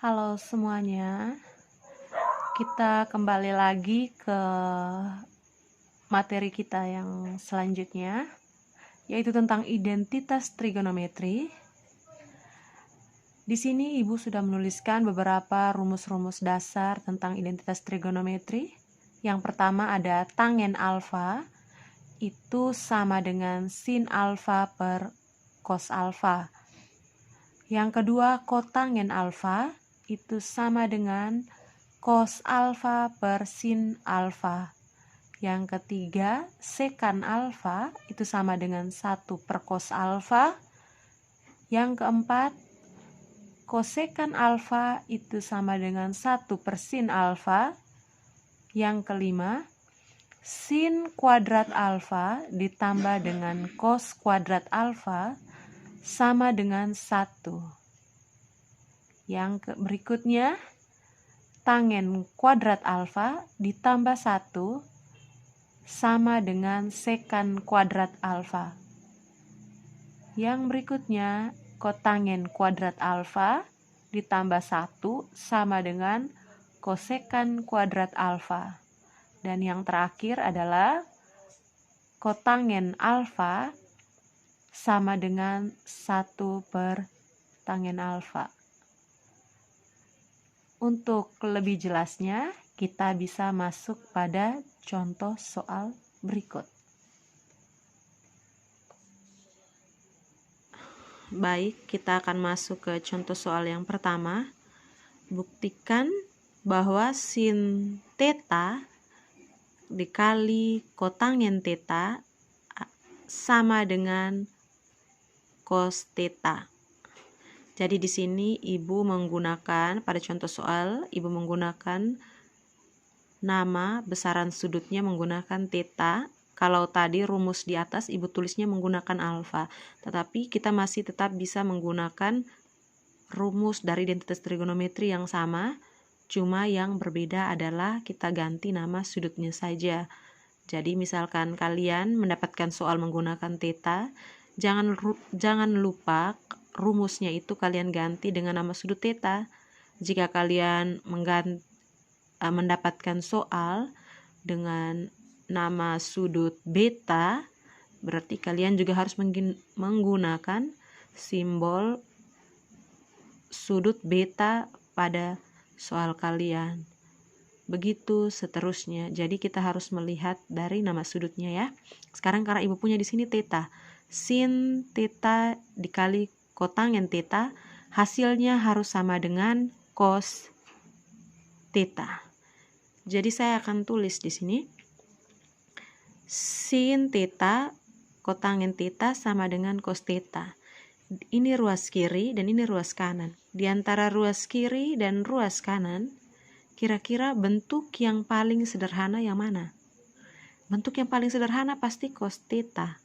Halo semuanya, kita kembali lagi ke materi kita yang selanjutnya, yaitu tentang identitas trigonometri. Di sini Ibu sudah menuliskan beberapa rumus-rumus dasar tentang identitas trigonometri. Yang pertama ada tangen alfa, itu sama dengan sin alfa per cos alfa. Yang kedua kotangen alfa, itu sama dengan cos alfa per sin alfa. Yang ketiga, sekan alfa itu sama dengan 1 per cos alfa. Yang keempat, kosekan alfa itu sama dengan 1 per sin alfa. Yang kelima, sin kuadrat alfa ditambah dengan cos kuadrat alfa sama dengan 1. Yang berikutnya, tangen kuadrat alfa ditambah 1 sama dengan sekan kuadrat alfa. Yang berikutnya, kotangen kuadrat alfa ditambah 1 sama dengan kosekan kuadrat alfa. Dan yang terakhir adalah kotangen alfa sama dengan 1 per tangen alfa. Untuk lebih jelasnya, kita bisa masuk pada contoh soal berikut. Baik, kita akan masuk ke contoh soal yang pertama. Buktikan bahwa sin theta dikali kotangen theta sama dengan cos theta. Jadi di sini Ibu menggunakan, pada contoh soal, Ibu menggunakan nama besaran sudutnya menggunakan theta. Kalau tadi rumus di atas Ibu tulisnya menggunakan alfa, tetapi kita masih tetap bisa menggunakan rumus dari identitas trigonometri yang sama, cuma yang berbeda adalah kita ganti nama sudutnya saja. Jadi misalkan kalian mendapatkan soal menggunakan theta, jangan lupa rumusnya itu kalian ganti dengan nama sudut theta. Jika kalian mendapatkan soal dengan nama sudut beta, berarti kalian juga harus menggunakan simbol sudut beta pada soal kalian. Begitu seterusnya. Jadi kita harus melihat dari nama sudutnya ya. Sekarang karena Ibu punya di sini theta, sin theta dikali kotangen theta, hasilnya harus sama dengan cos theta. Jadi saya akan tulis di sini sin theta kotangen theta sama dengan cos theta. Ini ruas kiri dan ini ruas kanan. Di antara ruas kiri dan ruas kanan, kira-kira bentuk yang paling sederhana yang mana? Bentuk yang paling sederhana pasti cos theta.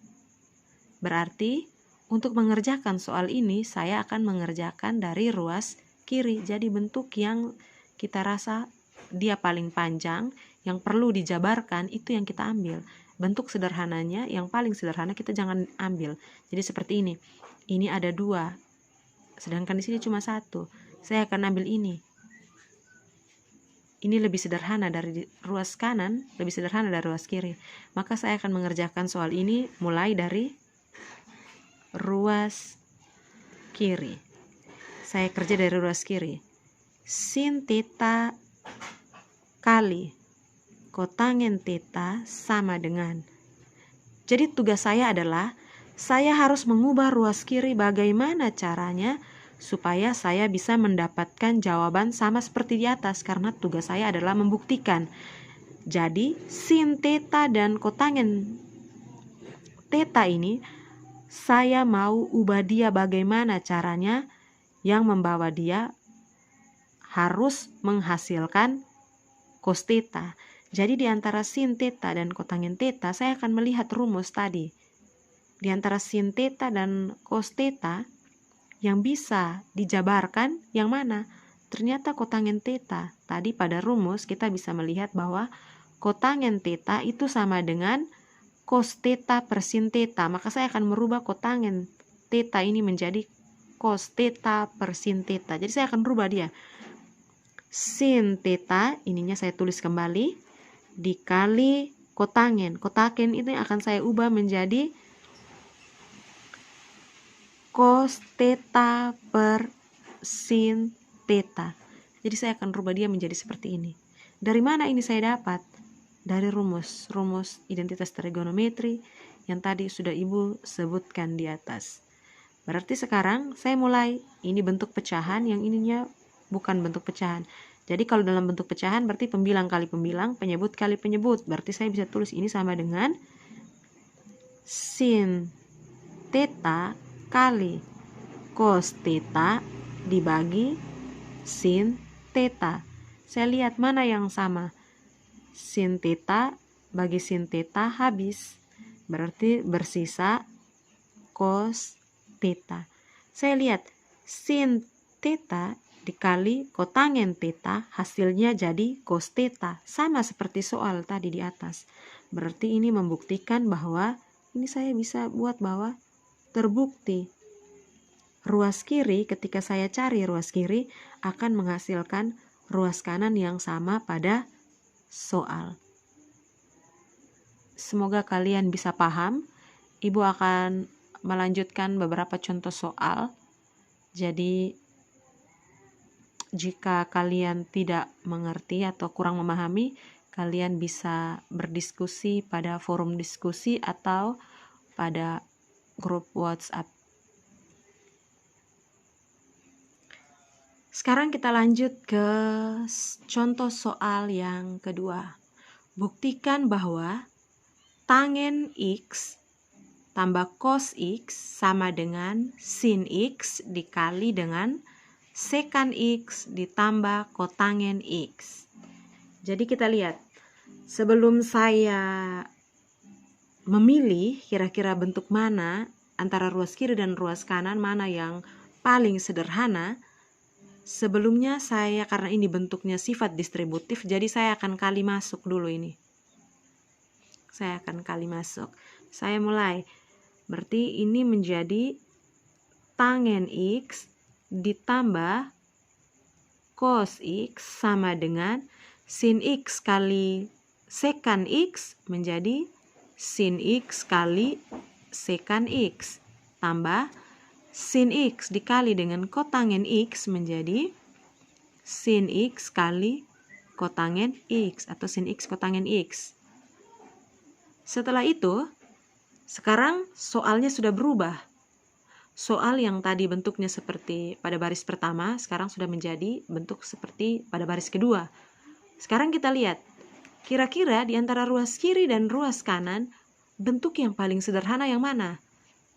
Berarti untuk mengerjakan soal ini, saya akan mengerjakan dari ruas kiri. Jadi bentuk yang kita rasa dia paling panjang, yang perlu dijabarkan, itu yang kita ambil. Bentuk sederhananya, yang paling sederhana kita jangan ambil. Jadi seperti ini. Ini ada 2, sedangkan di sini cuma 1. Saya akan ambil ini. Ini lebih sederhana dari ruas kanan, lebih sederhana dari ruas kiri. Maka saya akan mengerjakan soal ini mulai dari ruas kiri. Saya kerja dari ruas kiri. Sin theta kali kotangen theta sama dengan. Jadi tugas saya adalah saya harus mengubah ruas kiri. Bagaimana caranya supaya saya bisa mendapatkan jawaban sama seperti di atas, karena tugas saya adalah membuktikan. Jadi sin theta dan kotangen theta ini saya mau ubah dia bagaimana caranya, yang membawa dia harus menghasilkan cos theta. Jadi di antara sin theta dan kotangen theta, saya akan melihat rumus tadi. Di antara sin theta dan cos theta, yang bisa dijabarkan yang mana? Ternyata kotangen theta. Tadi pada rumus kita bisa melihat bahwa kotangen theta itu sama dengan cos theta per sin theta. Maka saya akan merubah kotangen theta ini menjadi cos theta per sin theta. Jadi saya akan rubah dia. sin theta, ininya saya tulis kembali, dikali kotangen. Kotangen ini akan saya ubah menjadi cos theta per sin theta. Jadi saya akan rubah dia menjadi seperti ini. Dari mana ini saya dapat? Dari rumus identitas trigonometri yang tadi sudah Ibu sebutkan di atas. Berarti sekarang saya mulai, ini bentuk pecahan, yang ininya bukan bentuk pecahan. Jadi kalau dalam bentuk pecahan berarti pembilang kali pembilang, penyebut kali penyebut. Berarti saya bisa tulis ini sama dengan sin theta kali cos theta dibagi sin theta. Saya lihat mana yang sama. Sin theta bagi sin theta habis. Berarti bersisa cos theta. Saya lihat sin theta dikali kotangen theta, hasilnya jadi cos theta. Sama seperti soal tadi di atas. Berarti ini membuktikan bahwa ini saya bisa buat bahwa terbukti ruas kiri, ketika saya cari ruas kiri akan menghasilkan ruas kanan yang sama pada soal. Semoga kalian bisa paham. Ibu akan melanjutkan beberapa contoh soal. Jadi jika kalian tidak mengerti atau kurang memahami, kalian bisa berdiskusi pada forum diskusi atau pada grup WhatsApp. Sekarang kita lanjut ke contoh soal yang kedua. Buktikan bahwa tangen X tambah cos X sama dengan sin X dikali dengan sekan X ditambah kotangen X. Jadi kita lihat, sebelum saya memilih kira-kira bentuk mana antara ruas kiri dan ruas kanan, mana yang paling sederhana, sebelumnya saya, karena ini bentuknya sifat distributif, jadi saya akan kali masuk dulu ini. Saya akan kali masuk. Saya mulai. Berarti ini menjadi tangen X ditambah cos X sama dengan sin X kali sekan X menjadi sin X kali sekan X tambah sin X dikali dengan kotangen X menjadi sin X kali kotangen X atau sin X kotangen X. Setelah itu, sekarang soalnya sudah berubah. Soal yang tadi bentuknya seperti pada baris pertama, sekarang sudah menjadi bentuk seperti pada baris kedua. Sekarang kita lihat, kira-kira di antara ruas kiri dan ruas kanan, bentuk yang paling sederhana yang mana?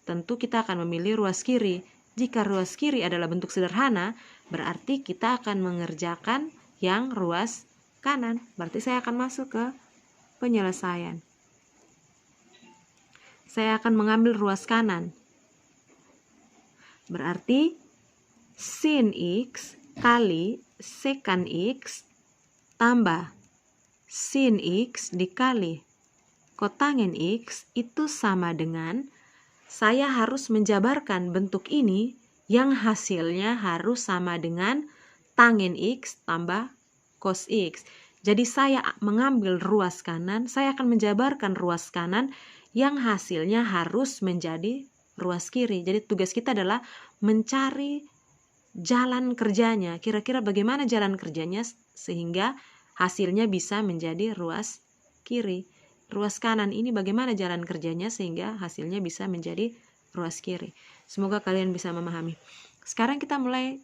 Tentu kita akan memilih ruas kiri. Jika ruas kiri adalah bentuk sederhana, berarti kita akan mengerjakan yang ruas kanan. Berarti saya akan masuk ke penyelesaian. Saya akan mengambil ruas kanan. Berarti sin X kali sekan X tambah sin X dikali kotangen X itu sama dengan saya harus menjabarkan bentuk ini yang hasilnya harus sama dengan tangen X tambah cos X. Jadi saya mengambil ruas kanan, saya akan menjabarkan ruas kanan yang hasilnya harus menjadi ruas kiri. Jadi tugas kita adalah mencari jalan kerjanya. Kira-kira bagaimana jalan kerjanya sehingga hasilnya bisa menjadi ruas kiri. Ruas kanan ini bagaimana jalan kerjanya sehingga hasilnya bisa menjadi ruas kiri. Semoga kalian bisa memahami. Sekarang kita mulai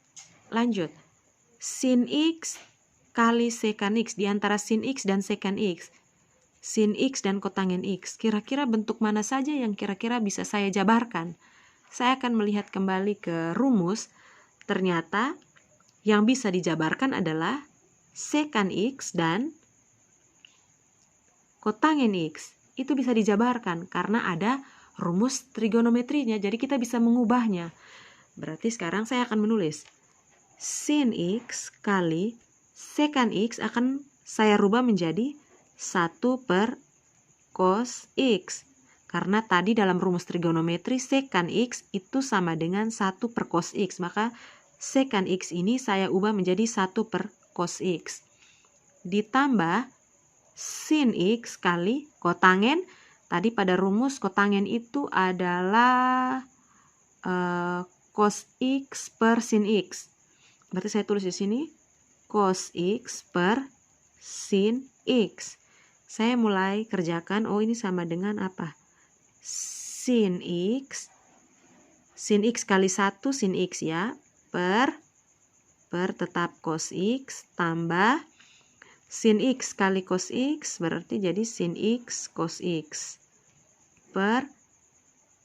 lanjut. Sin X kali sekan X, di antara sin X dan sekan X, sin X dan kotangen X, kira-kira bentuk mana saja yang kira-kira bisa saya jabarkan? Saya akan melihat kembali ke rumus. Ternyata yang bisa dijabarkan adalah sekan X dan kotangen X. Itu bisa dijabarkan karena ada rumus trigonometrinya, jadi kita bisa mengubahnya. Berarti sekarang saya akan menulis sin X kali sekan X akan saya rubah menjadi 1 per cos X. Karena tadi dalam rumus trigonometri sekan X itu sama dengan 1 per cos X. Maka sekan X ini saya ubah menjadi 1 per cos X. Ditambah sin X kali kotangen. Tadi pada rumus kotangen itu adalah cos X per sin X. Berarti saya tulis di sini cos X per sin X. Saya mulai kerjakan, oh ini sama dengan apa? Sin X kali 1 sin X ya, per tetap cos X tambah sin X kali cos X, berarti jadi sin X cos X, per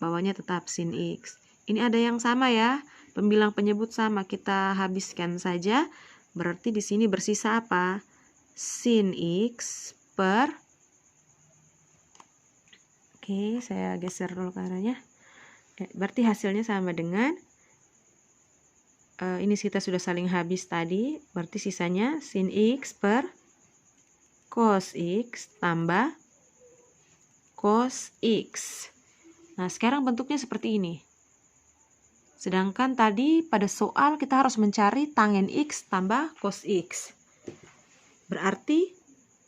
bawahnya tetap sin X. Ini ada yang sama ya, pembilang penyebut sama, kita habiskan saja. Berarti di sini bersisa apa? Sin X per, oke, saya geser dulu kameranya. Berarti hasilnya sama dengan ini kita sudah saling habis tadi, berarti sisanya sin X per cos X tambah cos X. Nah, sekarang bentuknya seperti ini. Sedangkan tadi pada soal kita harus mencari tangen X tambah cos X. Berarti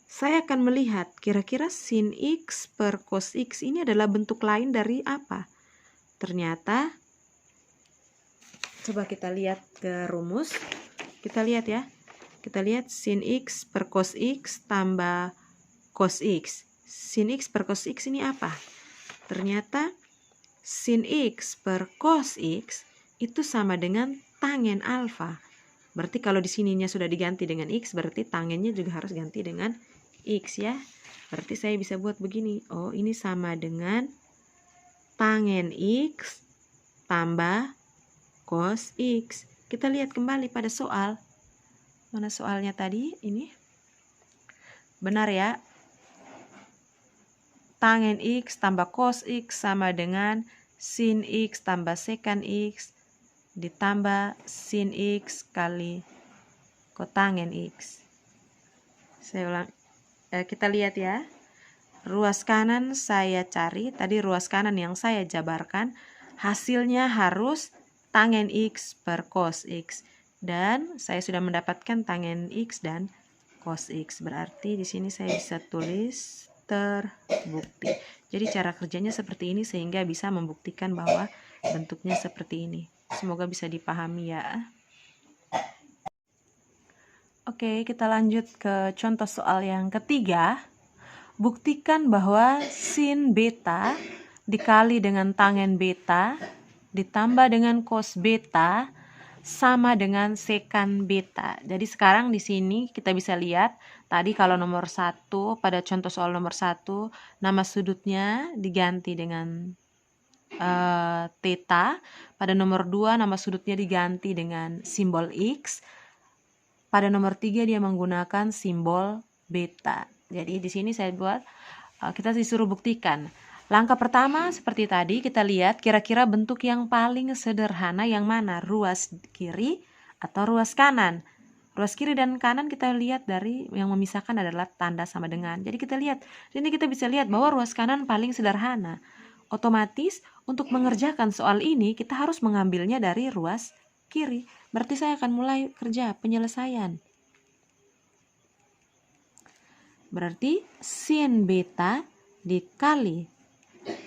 saya akan melihat kira-kira sin X per cos X ini adalah bentuk lain dari apa? Ternyata, coba kita lihat ke rumus. Kita lihat ya. Kita lihat sin X per cos X tambah cos X. Sin X per cos X ini apa? Ternyata sin X per cos X itu sama dengan tangen alfa. Berarti kalau di sininya sudah diganti dengan X, berarti tangennya juga harus ganti dengan X ya. Berarti saya bisa buat begini. Oh, ini sama dengan tangen X tambah cos X. Kita lihat kembali pada soal. Mana soalnya tadi? Ini. Benar ya. Tangen X tambah cos X sama dengan sin X tambah secant X ditambah sin X kali kotangen X. Saya ulang. Kita lihat ya. Ruas kanan saya cari. Tadi ruas kanan yang saya jabarkan. Hasilnya harus tangen X per cos X. Dan saya sudah mendapatkan tangen X dan cos X. Berarti di sini saya bisa tulis terbukti. Jadi cara kerjanya seperti ini sehingga bisa membuktikan bahwa bentuknya seperti ini. Semoga bisa dipahami ya. Oke, kita lanjut ke contoh soal yang ketiga. Buktikan bahwa sin beta dikali dengan tangen beta ditambah dengan cos beta sama dengan secant beta. Jadi sekarang di sini kita bisa lihat tadi kalau nomor 1 pada contoh soal nomor 1 nama sudutnya diganti dengan theta. Pada nomor 2 nama sudutnya diganti dengan simbol X. Pada nomor 3 dia menggunakan simbol beta. Jadi di sini saya buat kita disuruh buktikan. Langkah pertama seperti tadi kita lihat kira-kira bentuk yang paling sederhana yang mana, ruas kiri atau ruas kanan. Ruas kiri dan kanan kita lihat dari yang memisahkan adalah tanda sama dengan. Jadi kita lihat, ini kita bisa lihat bahwa ruas kanan paling sederhana. Otomatis untuk mengerjakan soal ini kita harus mengambilnya dari ruas kiri. Berarti saya akan mulai kerja penyelesaian. Berarti sin beta dikali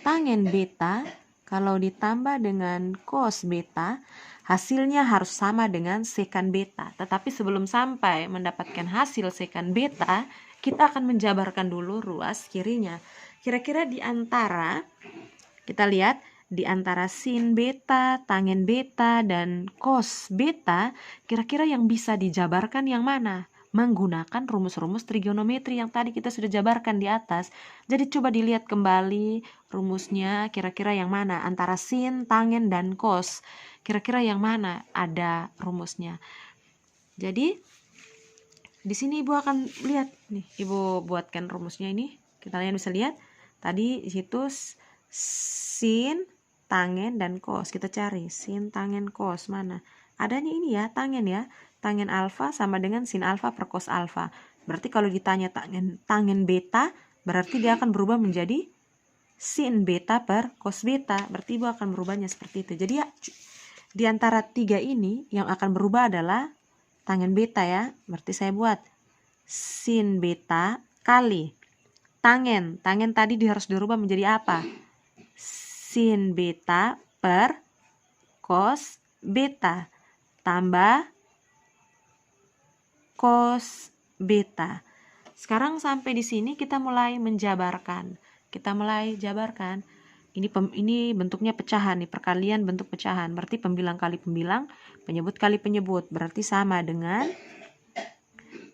tangen beta kalau ditambah dengan cos beta hasilnya harus sama dengan secant beta. Tetapi sebelum sampai mendapatkan hasil secant beta, kita akan menjabarkan dulu ruas kirinya. Kira-kira di antara, kita lihat di antara sin beta, tangen beta, dan cos beta, kira-kira yang bisa dijabarkan yang mana? Menggunakan rumus-rumus trigonometri yang tadi kita sudah jabarkan di atas. Jadi coba dilihat kembali rumusnya, kira-kira yang mana antara sin, tangen, dan cos. Kira-kira yang mana ada rumusnya. Jadi di sini Ibu akan lihat nih, Ibu buatkan rumusnya ini. Kalian bisa lihat tadi di situ sin, tangen, dan cos. Kita cari sin, tangen, cos mana? Adanya ini ya, tangen ya. Tangen alfa sama dengan sin alfa per cos alfa. Berarti kalau ditanya tangen beta, berarti dia akan berubah menjadi sin beta per cos beta. Berarti Ibu akan berubahnya seperti itu. Jadi ya, di antara tiga ini yang akan berubah adalah tangen beta ya. Berarti saya buat sin beta kali tangen. Tangen tadi harus dirubah menjadi apa? Sin beta per cos beta tambah cos beta. Sekarang sampai di sini kita mulai menjabarkan. Kita mulai jabarkan. Ini bentuknya pecahan nih, perkalian bentuk pecahan. Berarti pembilang kali pembilang, penyebut kali penyebut. Berarti sama dengan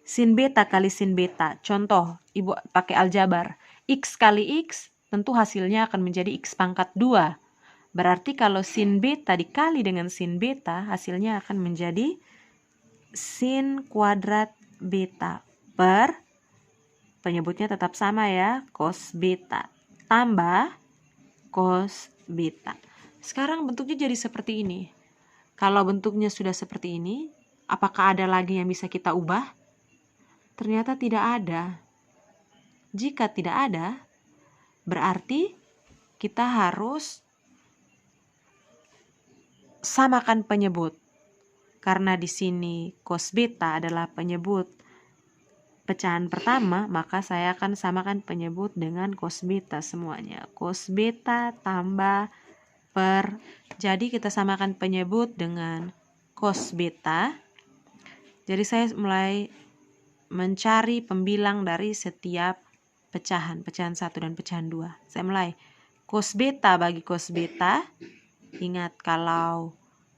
sin beta kali sin beta. Contoh, Ibu pakai aljabar. X kali X, tentu hasilnya akan menjadi X pangkat 2. Berarti kalau sin beta dikali dengan sin beta, hasilnya akan menjadi sin kuadrat beta per, penyebutnya tetap sama ya, cos beta tambah cos beta. Sekarang bentuknya jadi seperti ini. Kalau bentuknya sudah seperti ini, apakah ada lagi yang bisa kita ubah? Ternyata tidak ada. Jika tidak ada, berarti kita harus samakan penyebut. Karena di sini cos beta adalah penyebut pecahan pertama, maka saya akan samakan penyebut dengan cos beta semuanya. Cos beta tambah per, jadi kita samakan penyebut dengan cos beta. Jadi saya mulai mencari pembilang dari setiap pecahan 1 dan pecahan 2. Saya mulai cos beta bagi cos beta. Ingat, kalau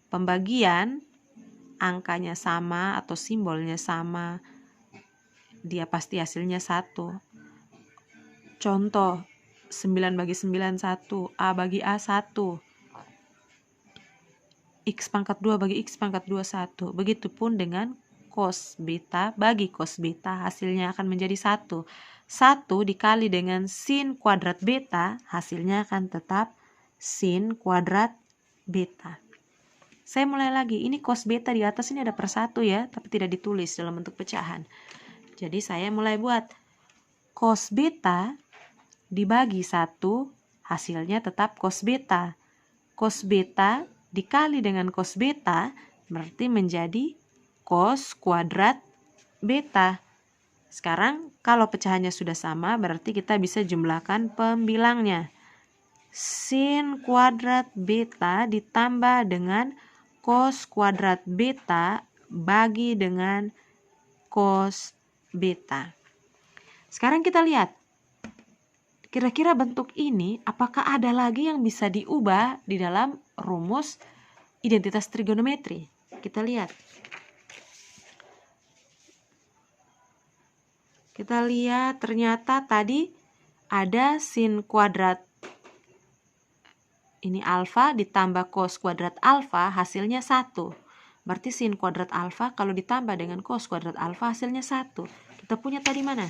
pembagian angkanya sama atau simbolnya sama, dia pasti hasilnya 1. Contoh, 9 bagi 9 1, A bagi A 1, X pangkat 2 bagi X pangkat 2 1. Begitupun dengan cos beta bagi cos beta, hasilnya akan menjadi 1. 1 dikali dengan sin kuadrat beta, hasilnya akan tetap sin kuadrat beta. Saya mulai lagi, ini cos beta di atas ini ada per 1 ya, tapi tidak ditulis dalam bentuk pecahan. Jadi saya mulai buat cos beta dibagi 1, hasilnya tetap cos beta. Cos beta dikali dengan cos beta berarti menjadi cos kuadrat beta. Sekarang kalau pecahannya sudah sama, berarti kita bisa jumlahkan pembilangnya. Sin kuadrat beta ditambah dengan cos kuadrat beta bagi dengan cos beta. Sekarang kita lihat, kira-kira bentuk ini apakah ada lagi yang bisa diubah di dalam rumus identitas trigonometri? Kita lihat. Kita lihat ternyata tadi ada sin kuadrat ini alfa ditambah cos kuadrat alfa, hasilnya 1. Berarti sin kuadrat alfa kalau ditambah dengan cos kuadrat alfa hasilnya 1. Kita punya tadi mana?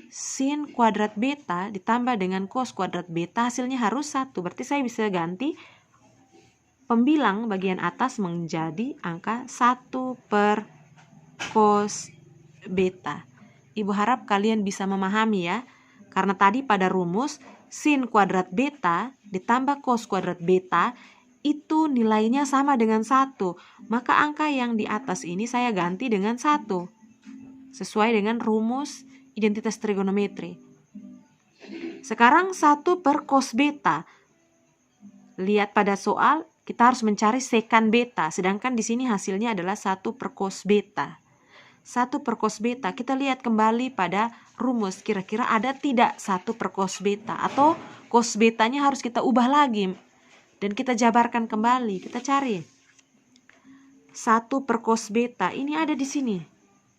Sin kuadrat beta ditambah dengan cos kuadrat beta hasilnya harus 1. Berarti saya bisa ganti pembilang bagian atas menjadi angka 1 per cos beta. Ibu harap kalian bisa memahami ya. Karena tadi pada rumus sin kuadrat beta ditambah cos kuadrat beta itu nilainya sama dengan 1. Maka angka yang di atas ini saya ganti dengan 1. Sesuai dengan rumus identitas trigonometri. Sekarang 1 per cos beta. Lihat pada soal, kita harus mencari sekan beta. Sedangkan di sini hasilnya adalah 1 per cos beta. 1 per cos beta. Kita lihat kembali pada rumus. Kira-kira ada tidak 1 per cos beta? Atau cos betanya harus kita ubah lagi. Dan kita jabarkan kembali. Kita cari. 1 per cos beta. Ini ada di sini.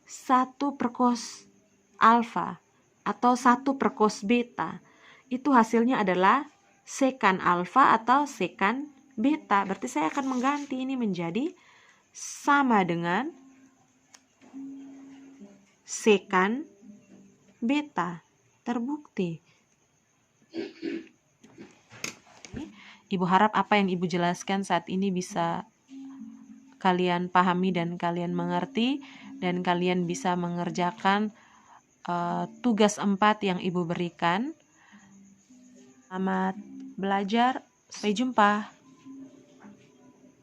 1 per cos alfa. Atau 1 per cos beta. Itu hasilnya adalah sekan alfa atau sekan beta. Berarti saya akan mengganti ini menjadi sama dengan sekan beta. Terbukti. Ibu harap apa yang Ibu jelaskan saat ini bisa kalian pahami dan kalian mengerti, dan kalian bisa mengerjakan tugas 4 yang Ibu berikan. Selamat belajar. Sampai jumpa.